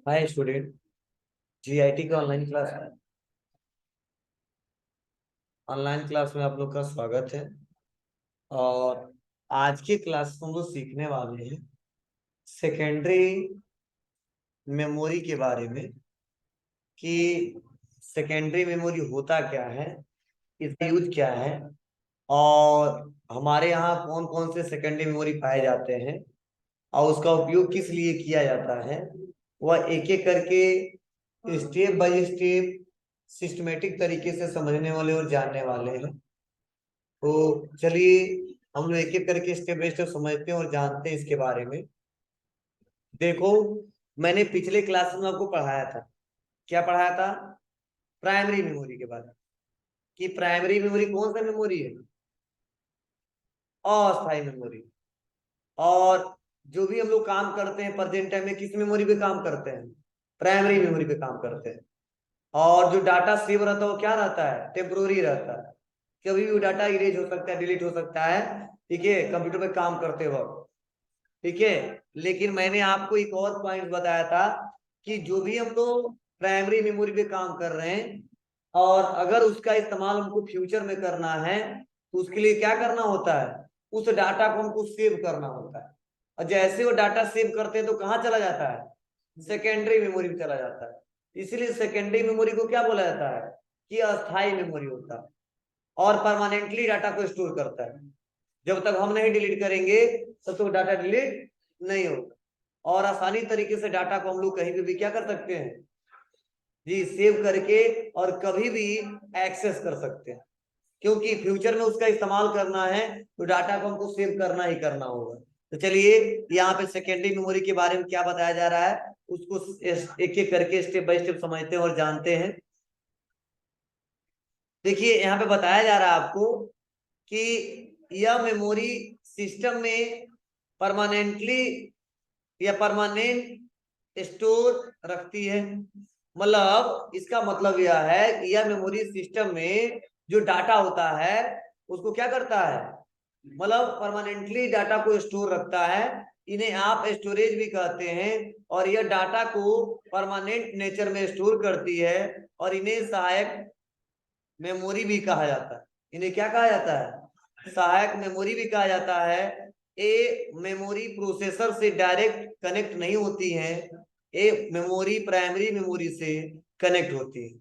Hi student. GIT का online class है। Online class में आप लोग का स्वागत है। और आज की क्लास में हम लोग सीखने वाले हैं सेकेंडरी मेमोरी के बारे में कि सेकेंडरी मेमोरी होता क्या है, इसका यूज क्या है, और हमारे यहाँ कौन कौन से सेकेंडरी मेमोरी पाए जाते हैं और उसका उपयोग किस लिए किया जाता है। वह एक एक करके स्टेप बाय स्टेप सिस्टमेटिक तरीके से समझने वाले और जानने वाले हैं। तो चलिए हम लोग एक एक करके स्टेप बाय स्टेप समझते हैं और जानते हैं इसके बारे में। देखो, मैंने पिछले क्लास में आपको पढ़ाया था। क्या पढ़ाया था? प्राइमरी मेमोरी के बारे में। कि प्राइमरी मेमोरी कौन सा मेमोरी है? अस्थायी मेमोरी। और जो भी हम लोग काम करते हैं प्रेजेंट टाइम में किस मेमोरी पे काम करते हैं? प्राइमरी मेमोरी पे काम करते हैं। और जो डाटा सेव रहता है वो क्या रहता है? टेम्पोररी रहता है। कभी भी वो डाटा इरेज हो सकता है, डिलीट हो सकता है। ठीक है, कंप्यूटर पे काम करते वक्त। ठीक है। लेकिन मैंने आपको एक और पॉइंट बताया था कि जो भी हम लोग प्राइमरी मेमोरी पे काम कर रहे हैं और अगर उसका इस्तेमाल हमको फ्यूचर में करना है तो उसके लिए क्या करना होता है? उस डाटा को हमको सेव करना होता है। और जैसे वो डाटा सेव करते हैं तो कहाँ चला जाता है? सेकेंडरी मेमोरी में चला जाता है। इसलिए सेकेंडरी मेमोरी को क्या बोला जाता है? कि अस्थायी मेमोरी होता है और परमानेंटली डाटा को स्टोर करता है। जब तक हम नहीं डिलीट करेंगे तब तक डाटा डिलीट नहीं होगा। और आसानी तरीके से डाटा को हम लोग कहीं पे भी क्या कर सकते हैं? जी, सेव करके और कभी भी एक्सेस कर सकते हैं। क्योंकि फ्यूचर में उसका इस्तेमाल करना है तो डाटा को हमको सेव करना ही करना होगा। तो चलिए, यहाँ पे सेकेंडरी मेमोरी के बारे में क्या बताया जा रहा है उसको एक एक करके स्टेप बाय स्टेप समझते हैं और जानते हैं। देखिए, यहाँ पे बताया जा रहा है आपको कि यह मेमोरी सिस्टम में परमानेंटली या परमानेंट स्टोर रखती है। मतलब इसका मतलब यह है कि यह मेमोरी सिस्टम में जो डाटा होता है उसको क्या करता है? मतलब परमानेंटली डाटा को स्टोर रखता है। इन्हें आप स्टोरेज भी कहते हैं। और यह डाटा को परमानेंट नेचर में स्टोर करती है और इन्हें सहायक मेमोरी भी कहा जाता है। इन्हें क्या कहा जाता है? सहायक मेमोरी भी कहा जाता है। ये मेमोरी प्रोसेसर से डायरेक्ट कनेक्ट नहीं होती है। ये मेमोरी प्राइमरी मेमोरी से कनेक्ट होती है।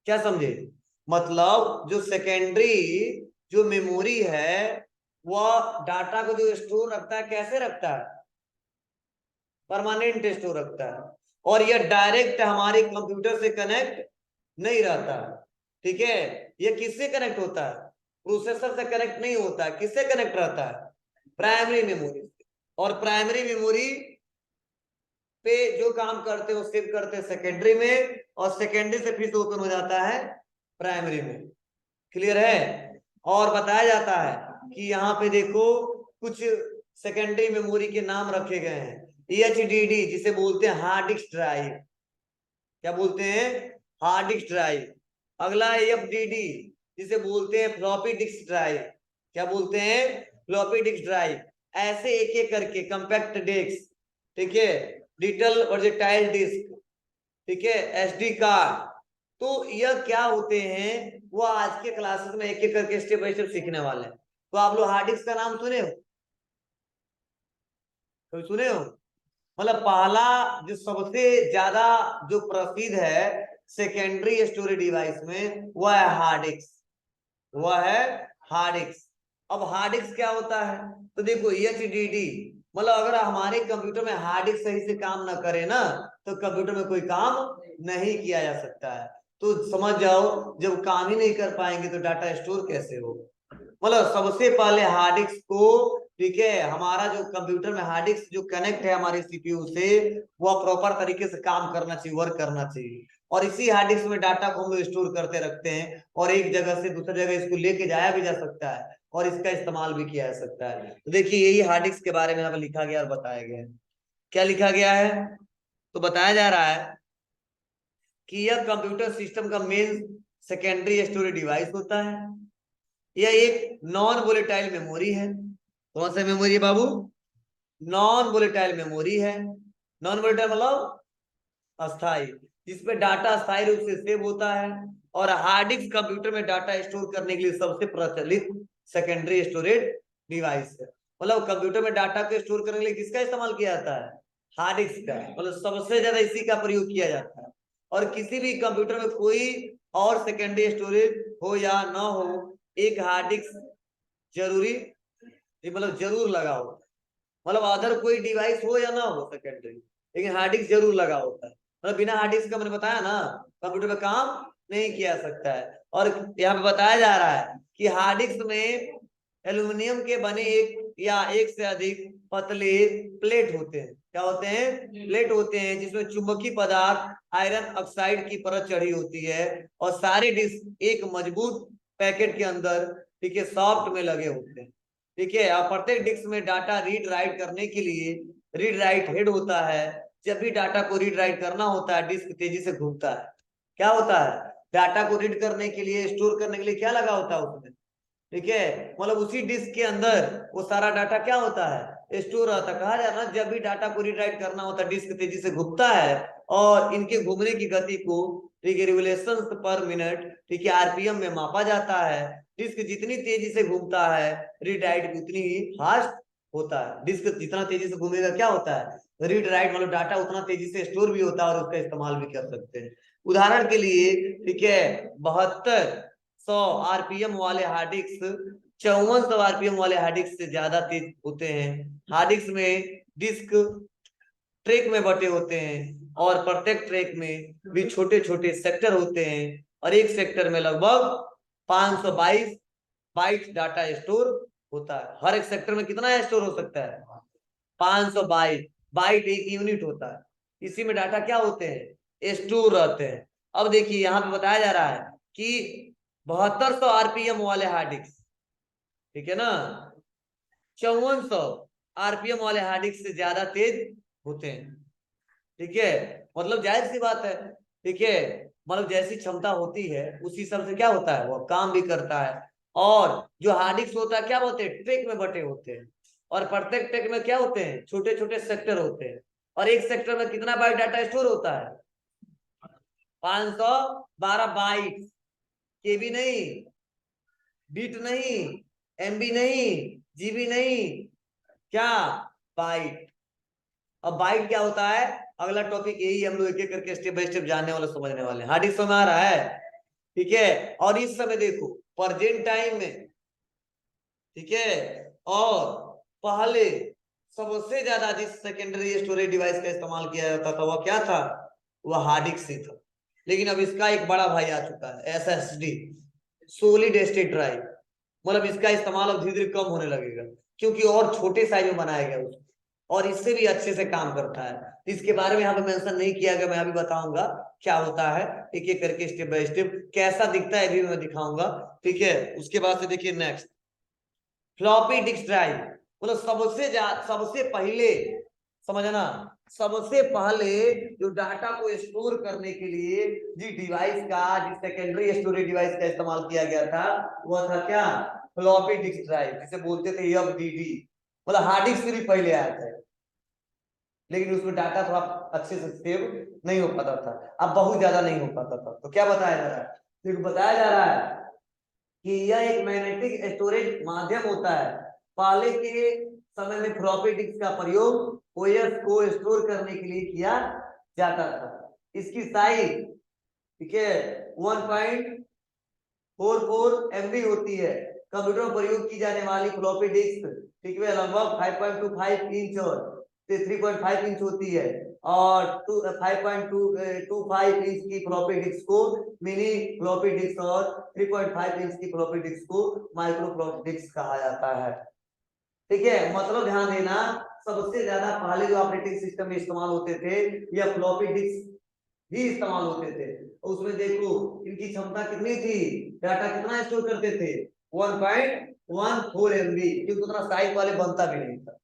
क्या समझे? मतलब जो सेकेंडरी जो मेमोरी है वह डाटा को जो स्टोर रखता है कैसे रखता है? परमानेंट स्टोर रखता है। और यह डायरेक्ट हमारे कंप्यूटर से कनेक्ट नहीं रहता है। ठीक है। ये किससे कनेक्ट होता है? प्रोसेसर से कनेक्ट नहीं होता है। किससे कनेक्ट रहता है? प्राइमरी मेमोरी से। और प्राइमरी मेमोरी पे जो काम करते हैं वो सेव करते हैं सेकेंडरी में और सेकेंडरी से फिर से ओपन हो जाता है प्राइमरी में। क्लियर है? और बताया जाता है कि यहाँ पे देखो कुछ सेकेंडरी मेमोरी के नाम रखे गए हैं। EHDD जिसे बोलते हैं हार्ड डिस्क ड्राइव। क्या बोलते हैं? Hard disk drive. अगला है FDD जिसे बोलते हैं फ्लॉपी डिस्क ड्राइव। क्या बोलते हैं? Floppy disk drive. ऐसे एक एक करके कंपैक्ट डिस्क। ठीक है। Digital versatile disk. ठीक है। SD card. तो यह क्या होते हैं वो आज के क्लासेस में एक एक करके स्टेप बाय स्टेप सीखने वाले हैं। तो आप लोग हार्ड डिस्क का नाम सुने हो? कभी सुने हो? मतलब पहला जो सबसे ज्यादा जो प्रसिद्ध है सेकेंडरी स्टोरेज डिवाइस में वह है हार्ड डिस्क। वह है हार्ड डिस्क। अब हार्ड डिस्क क्या होता है? तो देखो EHDD मतलब अगर हमारे कंप्यूटर में हार्ड डिस्क सही से काम ना करे ना तो कंप्यूटर में कोई काम नहीं किया जा सकता है। तो समझ जाओ, जब काम ही नहीं कर पाएंगे तो डाटा स्टोर कैसे होगा? मतलब सबसे पहले हार्ड डिस्क को, ठीक है, हमारा जो कंप्यूटर में हार्ड डिस्क जो कनेक्ट है हमारे CPU से वो प्रॉपर तरीके से काम करना चाहिए, वर्क करना चाहिए। और इसी हार्ड डिस्क में डाटा को हम लोग स्टोर करते रखते हैं और एक जगह से दूसरी जगह इसको लेके जाया भी जा सकता है और इसका इस्तेमाल भी किया जा सकता है। तो देखिए, यही हार्ड डिस्क के बारे में यहाँ पर लिखा गया और बताया गया है। क्या लिखा गया है? तो बताया जा रहा है कि यह कंप्यूटर सिस्टम का मेन सेकेंडरी स्टोरेज डिवाइस होता है। यह एक नॉन वोलेटाइल मेमोरी है। कौन सा मेमोरी है बाबू? नॉन वोलेटाइल मेमोरी है। नॉन वोलेटाइल मतलब अस्थाई, जिसमें डाटा अस्थायी रूप से सेव होता है। और हार्ड डिस्क कंप्यूटर में डाटा स्टोर करने के लिए सबसे प्रचलित सेकेंडरी स्टोरेज डिवाइस है। मतलब कंप्यूटर में डाटा को स्टोर करने के लिए किसका इस्तेमाल किया जाता है? हार्ड डिस्क का। मतलब सबसे ज्यादा इसी का प्रयोग किया जाता है। और किसी भी कंप्यूटर में कोई और सेकेंडरी स्टोरेज हो या ना हो, एक हार्ड डिस्क जरूरी, मतलब जरूर लगा होता है। मतलब अदर कोई डिवाइस हो या ना हो सेकेंडरी, लेकिन हार्ड डिस्क जरूर लगा होता है। मतलब बिना हार्ड डिस्क का मैंने बताया ना, कंप्यूटर पे काम नहीं किया सकता है। और यहाँ पे बताया जा रहा है कि हार्ड डिस्क में एल्यूमिनियम के बने एक या एक से अधिक पतले प्लेट होते हैं। क्या होते हैं? प्लेट होते हैं, जिसमें चुंबकीय पदार्थ आयरन ऑक्साइड की परत चढ़ी होती है। और सारे डिस्क एक मजबूत पैकेट के अंदर, ठीक है, सॉफ्ट में लगे होते हैं। ठीक है। और प्रत्येक डिस्क में डाटा रीड राइट करने के लिए रीड राइट हेड होता है। जब भी डाटा को रीड राइट करना होता है, डिस्क तेजी से घूमता है। क्या होता है? डाटा को रीड करने के लिए, स्टोर करने के लिए क्या लगा होता है उसमें? ठीक है। मतलब उसी डिस्क के अंदर वो सारा डाटा क्या होता है? स्टोर रहता है। कहा जा रहा है जब भी डाटा को रीड राइट करना होता है, डिस्क तेजी से घूमता है। और इनके घूमने की गति को, ठीक है, रिवोल्यूशन पर मिनट, ठीक है, आरपीएम में मापा जाता है। डिस्क जितनी तेजी से घूमता है, रीड राइट भी उतनी ही फास्ट होता है। डिस्क जितना तेजी से घूमेगा, क्या होता है? रीड राइट, मतलब डाटा उतना तेजी से स्टोर भी होता है और उसका इस्तेमाल भी कर सकते हैं। उदाहरण के लिए, ठीक है, 7200 आरपीएम वाले हार्ड डिस्क 5400 आरपीएम वाले हार्ड डिस्क से ज्यादा तेज होते हैं। हार्ड डिस्क में डिस्क ट्रैक में बटे होते हैं, और प्रत्येक ट्रैक में भी छोटे छोटे सेक्टर होते हैं। और एक सेक्टर में लगभग 522 बाइट डाटा स्टोर होता है। हर एक सेक्टर में कितना स्टोर हो सकता है? 500 बाइट। बाइट एक यूनिट होता है। इसी में डाटा क्या होते हैं? स्टोर रहते हैं। अब देखिए यहाँ पे बताया जा रहा है कि 7200 आरपीएम वाले हार्ड डिस्क, ठीक है ना, 5400 आरपीएम वाले हार्ड डिस्क से ज्यादा तेज होते हैं। ठीक है। मतलब जाहिर सी बात है, ठीक है, मतलब जैसी क्षमता होती है उसी हिसाब से क्या होता है, वो काम भी करता है। और जो हार्ड डिस्क होता है, क्या होते हैं? ट्रैक में बटे होते हैं। और प्रत्येक ट्रैक में क्या होते हैं? छोटे छोटे सेक्टर होते हैं। और एक सेक्टर में कितना बाइट डाटा स्टोर होता है? 512 बाइट। केबी नहीं, बीट नहीं, एमबी नहीं, जीबी नहीं, क्या? बाइट। अब बाइट क्या होता है? अगला टॉपिक यही, हम लोग एक एक करके स्टेप बाय स्टेप जानने वाले, समझने वाले हैं। हार्ड डिस्क समझ आ रहा है? ठीक है। और इस समय देखो, प्रेजेंट टाइम में, ठीक है, और पहले सबसे ज्यादा जिस सेकेंडरी स्टोरेज डिवाइस का इस्तेमाल किया जाता था, वह क्या था? वह हार्ड डिस्क ही था। लेकिन अब इसका एक बड़ा भाई आ चुका है, एसएसडी, सॉलिड स्टेट ड्राइव। मतलब इसका इस्तेमाल अब धीरे धीरे कम होने लगेगा, क्योंकि और छोटे साइज में बनाया गया उसको, और इससे भी अच्छे से काम करता है। इसके बारे में यहाँ पे मेंशन नहीं किया गया, मैं अभी बताऊंगा क्या होता है, एक एक करके स्टेप बाय स्टेप कैसा दिखता है भी मैं दिखाऊंगा। ठीक है। उसके बाद से देखिए नेक्स्ट, फ्लॉपी डिस्क ड्राइव। मतलब सबसे पहले, समझना, सबसे पहले जो डाटा को स्टोर करने के लिए जिस डिवाइस का, जिस सेकेंडरी स्टोरेज डिवाइस का इस्तेमाल किया गया था, वह था क्या? फ्लॉपी डिस्क ड्राइव, जिसे बोलते थे एफडीडी। मतलब हार्ड डिस्क भी पहले आया था, लेकिन उसमें डाटा थोड़ा अच्छे से सेव नहीं हो पाता था। अब बहुत ज्यादा नहीं हो पाता था। तो क्या बताया जा रहा है? देखो बताया जा रहा है कि यह एक मैग्नेटिक स्टोरेज माध्यम होता है। पहले के समय में फ्लॉपी डिस्क का प्रयोग ओएस को स्टोर करने के लिए किया जाता था। इसकी साइज, ठीक है, 1.44 MB होती है। कंप्यूटर में प्रयोग की जाने वाली फ्लॉपी डिस्क, ठीक है, लगभग 5.25 इंच और 3.5 इंच होती है। और 5.25 इंच की फ्लॉपी डिस्क को मिनी फ्लॉपी डिस्क और 3.5 इंच की फ्लॉपी डिस्क को माइक्रो फ्लॉपी डिस्क कहा जाता है। ठीक है। मतलब ध्यान देना, सबसे ज्यादा पहले जो ऑपरेटिंग सिस्टम में इस्तेमाल होते थे, यह फ्लॉपी डिस्क ही इस्तेमाल होते थे। उसमें देखो इनकी क्षमता कितनी थी, डाटा कितना स्टोर करते थे? 1.14 MB, क्योंकि उतना साइज वाले बनता भी नहीं था,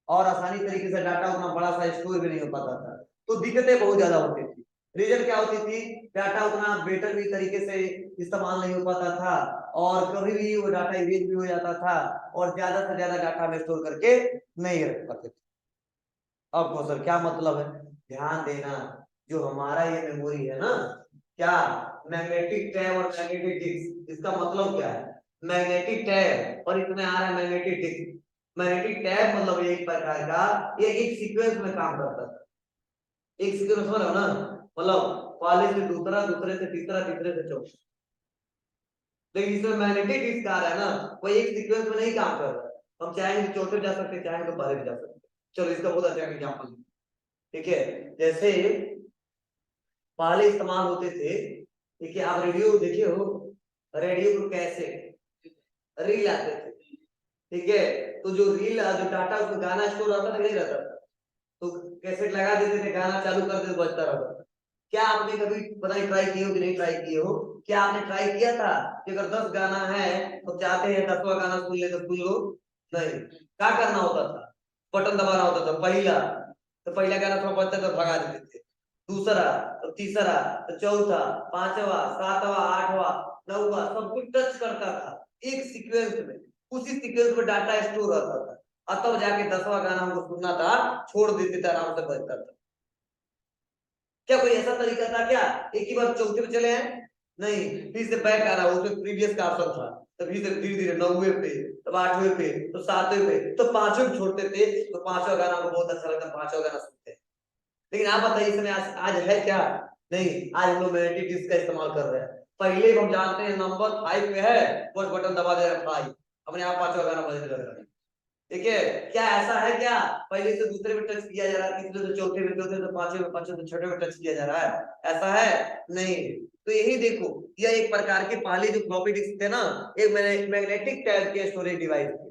और आसानी तरीके से डाटा उतना बड़ा सा स्टोर भी नहीं हो पाता था। तो दिक्कतें बहुत ज्यादा होती थी। रीजन क्या होती थी? डाटा उतना बेटर भी तरीके से इस्तेमाल नहीं हो पाता था, और कभी भी वो डाटा इरेज भी हो जाता था, और ज्यादा से ज्यादा डाटा में स्टोर करके नहीं रख पाते थे। अब सर क्या मतलब है? ध्यान देना, जो हमारा ये मेमोरी है ना, क्या मैग्नेटिक टैब और मैग्नेटिक डिस्क, इसका मतलब क्या है? मैग्नेटिक टैब और इसमें आ रहा है मैग्नेटिक डिस्क। मैग्नेटिक टैब मतलब एक प्रकार का, ये एक सीक्वेंस में काम करता था। एक सीक्वेंस में ना, मतलब पहले से दूसरा, दूसरे से तीसरा, तीसरे से चौथा। लेकिन इसमें मैग्नेटिक डिस्क आ रहा है ना, वो एक सीक्वेंस में नहीं काम कर रहा है। हम चाहेंगे तो चौथे जा सकते, चाहेंगे तो पहले भी जा सकते। चलो इसका बहुत अच्छा एग्जाम्पल, ठीक है। जैसे पहले इस्तेमाल होते थे, ठीक है, आप रेडियो देखे हो, रेडियो को कैसे रील आते थे, ठीक है। तो जो रील, जो डाटा, उसमें गाना स्टोर रहता था, नहीं रहता था? तो कैसेट लगा देते थे, गाना चालू कर देते, बजता रहता था। क्या आपने कभी पता नहीं ट्राई किए हो कि नहीं ट्राई किए हो? क्या आपने ट्राई किया था कि अगर 10 गाना है तो चाहते हैं 10वां गाना सुन ले तो सुन लो? नहीं, क्या करना होता था? बटन दबाना होता था। पहला, तो पहला गाना थोड़ा बजता तो भगा देते थे, दूसरा, तो तीसरा, तो चौथा, पांचवा, सातवां, आठवां, नौवां, सब कुछ टच करता था एक सीक्वेंस में। उसी सीक्वेंस में डाटा स्टोर रहता था, और तब जाके 10वां गाना हमको सुनना था, छोड़ देते थे, आराम से बजता था। क्या कोई ऐसा तरीका था क्या एक ही बार चौथे पे चले हैं? नहीं, फिर से बैक आ रहा, उसमें प्रीवियस का ऑप्शन था, तभी से धीरे धीरे 9वें पे, तब 8वें पे, तो 7वें पे, तो 5वें पे छोड़ते थे, तो 5वां गाना हमको बहुत अच्छा लगता, 5वां गाना सुनते हैं। लेकिन आप बताइए इस समय आज है क्या? नहीं, आज हम लोग मैग्नेटिक डिस्क का इस्तेमाल कर रहे हैं। पहले हम जानते हैं नंबर 5 पे है, बस बटन दबा दे रहे हैं 5, अपने आप 5वां गाना बजने लग रहा है। ठीक है, क्या ऐसा है क्या पहले से दूसरे में टच किया जा रहा है, तीसरे से चौथे में, चौथे से पांचवें में, पांचवें से छठे में टच किया जा रहा है? ऐसा है? नहीं। तो यही देखो, यह एक प्रकार के पहले जो फ्लॉपी डिस्क थे ना, एक मैग्नेटिक टाइप के स्टोरेज डिवाइस थे,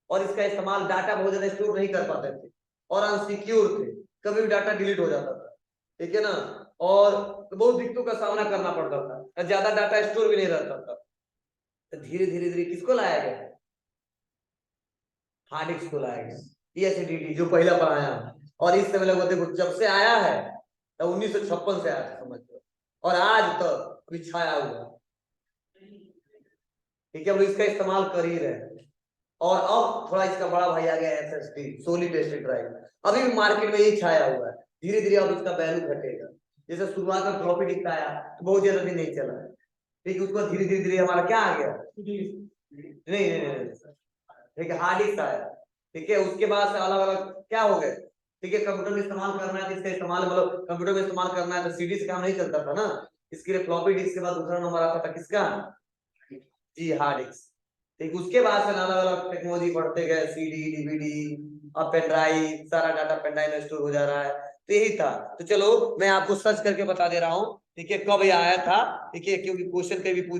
और इसका इस्तेमाल डाटा बहुत ज्यादा स्टोर नहीं कर पाते थे, और अनसिक्योर थे, कभी भी डाटा डिलीट हो जाता था, ठीक है ना। और बहुत दिक्कतों का सामना करना पड़ता था, ज्यादा डाटा स्टोर भी नहीं रहता था। तो धीरे धीरे धीरे किसको लाया गया? हार्ड डिस्क को लाया गया, एसएसडी जो पहला बनाया। और इस समय लगभग देखो जब से आया है, तब 1956 से आया था, समझ लो, और आज तक अभी छाया हुआ, ठीक है। हम इसका इस्तेमाल कर ही रहे हैं। और अब थोड़ा इसका बड़ा भाई आ गया एसएसडी, सॉलिड स्टेट ड्राइव, अभी भी मार्केट में यही छाया हुआ है। धीरे धीरे अब इसका वैल्यू घटेगा। जैसे शुरुआत में फ्लॉपी डिस्क आया तो बहुत ज्यादा दिन नहीं चला, ठीक है, उसको धीरे धीरे धीरे हमारा क्या आ गया, नहीं, ठीक है, हार्ड डिस्क आया, ठीक है। उसके बाद से अलग अलग क्या हो गए, ठीक है। कंप्यूटर में इस्तेमाल करना है तो इसका इस्तेमाल, मतलब कंप्यूटर में इस्तेमाल करना है तो सीडी से काम नहीं चलता था ना, इसके लिए फ्लॉपी डिस्क के बाद दूसरा नंबर आता था किसका? जी, हार्ड डिस्क। ठीक, उसके बाद से अलग अलग टेक्नोलॉजी बढ़ते गए, सीडी, डीवीडी, अब पेन ड्राइव, सारा डाटा पेन ड्राइव में स्टोर हो जा रहा है। तो यही था। तो चलो मैं आपको सर्च करके बता दे रहा हूँ, ठीक है, कब ये आया था, ठीक है, क्योंकि क्वेश्चन कभी